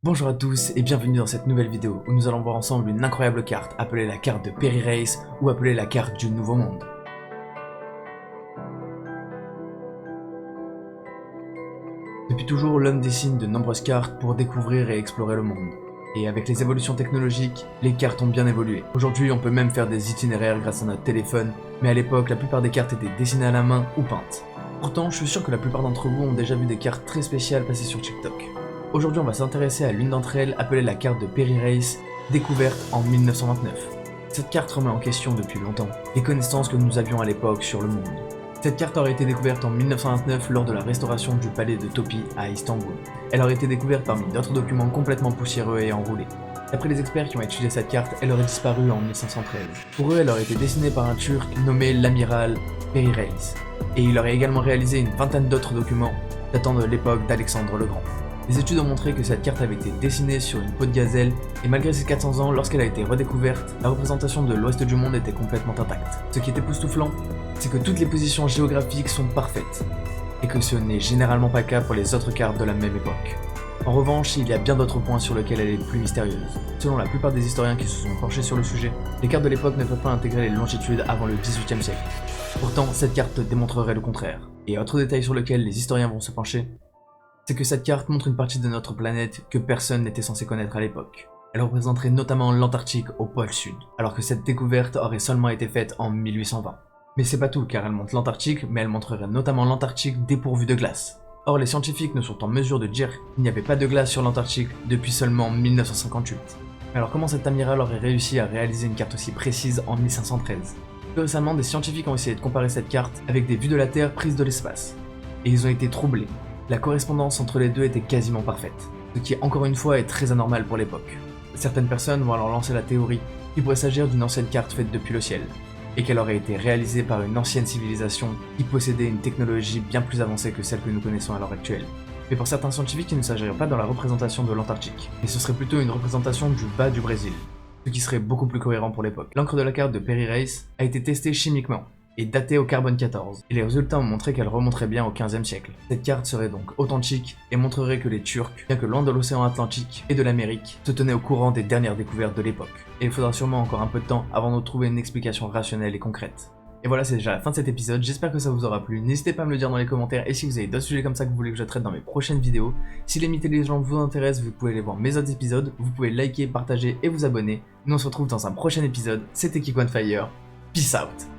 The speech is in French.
Bonjour à tous et bienvenue dans cette nouvelle vidéo où nous allons voir ensemble une incroyable carte appelée la carte de Peri Reis ou appelée la carte du Nouveau Monde. Depuis toujours, l'homme dessine de nombreuses cartes pour découvrir et explorer le monde. Et avec les évolutions technologiques, les cartes ont bien évolué. Aujourd'hui, on peut même faire des itinéraires grâce à notre téléphone, mais à l'époque, la plupart des cartes étaient dessinées à la main ou peintes. Pourtant, je suis sûr que la plupart d'entre vous ont déjà vu des cartes très spéciales passer sur TikTok. Aujourd'hui, on va s'intéresser à l'une d'entre elles, appelée la carte de Peri Reis, découverte en 1929. Cette carte remet en question depuis longtemps les connaissances que nous avions à l'époque sur le monde. Cette carte aurait été découverte en 1929 lors de la restauration du palais de Topi à Istanbul. Elle aurait été découverte parmi d'autres documents complètement poussiéreux et enroulés. D'après les experts qui ont étudié cette carte, elle aurait disparu en 1513. Pour eux, elle aurait été dessinée par un Turc nommé l'amiral Peri Reis. Et il aurait également réalisé une vingtaine d'autres documents datant de l'époque d'Alexandre le Grand. Les études ont montré que cette carte avait été dessinée sur une peau de gazelle, et malgré ses 400 ans, lorsqu'elle a été redécouverte, la représentation de l'ouest du monde était complètement intacte. Ce qui est époustouflant, c'est que toutes les positions géographiques sont parfaites, et que ce n'est généralement pas le cas pour les autres cartes de la même époque. En revanche, il y a bien d'autres points sur lesquels elle est plus mystérieuse. Selon la plupart des historiens qui se sont penchés sur le sujet, les cartes de l'époque ne peuvent pas intégrer les longitudes avant le XVIIIe siècle. Pourtant, cette carte démontrerait le contraire. Et autre détail sur lequel les historiens vont se pencher, c'est que cette carte montre une partie de notre planète que personne n'était censé connaître à l'époque. Elle représenterait notamment l'Antarctique au pôle sud, alors que cette découverte aurait seulement été faite en 1820. Mais c'est pas tout, car elle montre l'Antarctique, mais elle montrerait notamment l'Antarctique dépourvue de glace. Or, les scientifiques ne sont en mesure de dire qu'il n'y avait pas de glace sur l'Antarctique depuis seulement 1958. Alors comment cet amiral aurait réussi à réaliser une carte aussi précise en 1513 ? Plus récemment, des scientifiques ont essayé de comparer cette carte avec des vues de la Terre prises de l'espace, et ils ont été troublés. La correspondance entre les deux était quasiment parfaite, ce qui encore une fois est très anormal pour l'époque. Certaines personnes vont alors lancer la théorie qu'il pourrait s'agir d'une ancienne carte faite depuis le ciel, et qu'elle aurait été réalisée par une ancienne civilisation qui possédait une technologie bien plus avancée que celle que nous connaissons à l'heure actuelle. Mais pour certains scientifiques, il ne s'agirait pas dans la représentation de l'Antarctique, mais ce serait plutôt une représentation du bas du Brésil, ce qui serait beaucoup plus cohérent pour l'époque. L'encre de la carte de Peri Reis a été testée chimiquement, et datée au carbone 14, et les résultats ont montré qu'elle remonterait bien au 15e siècle. Cette carte serait donc authentique et montrerait que les Turcs, bien que loin de l'océan Atlantique et de l'Amérique, se tenaient au courant des dernières découvertes de l'époque. Et il faudra sûrement encore un peu de temps avant de trouver une explication rationnelle et concrète. Et voilà, c'est déjà la fin de cet épisode, j'espère que ça vous aura plu, n'hésitez pas à me le dire dans les commentaires, et si vous avez d'autres sujets comme ça que vous voulez que je traite dans mes prochaines vidéos, si les mythes et les légendes vous intéressent, vous pouvez aller voir mes autres épisodes, vous pouvez liker, partager et vous abonner. Nous on se retrouve dans un prochain épisode, c'était Kiko on Fire, peace out.